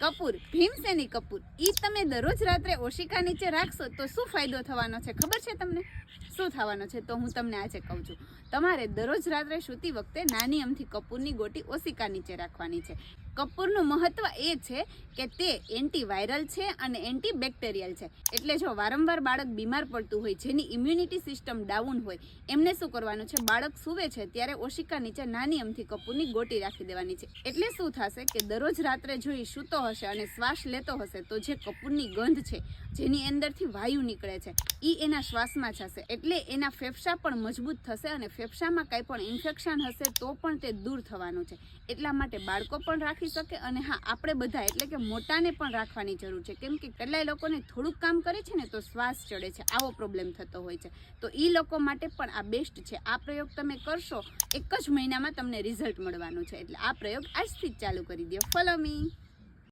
કપૂર, ભીમસેની કપૂર, ઈ તમે દરરોજ રાત્રે ઓશિકા નીચે રાખશો તો શું ફાયદો થવાનો છે ખબર છે તમને? શું થવાનો છે તો હું તમને આજે કહું છું. તમારે દરરોજ રાત્રે સૂતી વખતે નાની અમથી કપૂરની ગોટી ઓશિકા નીચે રાખવાની છે. કપૂરનું મહત્વ એ છે કે તે એન્ટીવાયરલ છે અને એન્ટીબેક્ટેરિયલ છે. એટલે જો વારંવાર બાળક બીમાર પડતું હોય, જેની ઇમ્યુનિટી સિસ્ટમ ડાઉન હોય, એમને શું કરવાનું છે, બાળક સૂવે છે ત્યારે ઓશિકા નીચે નાની અમથી કપૂરની ગોટી રાખી દેવાની છે. એટલે શું થશે કે દરરોજ રાત્રે જો એ સૂતો હશે અને શ્વાસ લેતો હશે તો જે કપૂરની ગંધ છે, જેની અંદરથી વાયુ નીકળે છે, એ એના શ્વાસમાં જશે. એટલે એના ફેફસા પણ મજબૂત થશે અને ફેફસામાં કંઈ પણ ઇન્ફેક્શન હશે તો પણ તે દૂર થવાનું છે. એટલા માટે બાળકો પણ રાખી શકે અને હા, આપણે બધા એટલે કે મોટાને પણ રાખવાની જરૂર છે. કેમ કે કેટલાય લોકોને થોડુંક કામ કરે છે ને તો શ્વાસ ચડે છે, આવો પ્રોબ્લેમ થતો હોય છે. તો એ લોકો માટે પણ આ બેસ્ટ છે. આ પ્રયોગ તમે કરશો, એક જ મહિનામાં તમને રિઝલ્ટ મળવાનું છે. એટલે આ પ્રયોગ આજથી જ ચાલુ કરી દો. Follow me.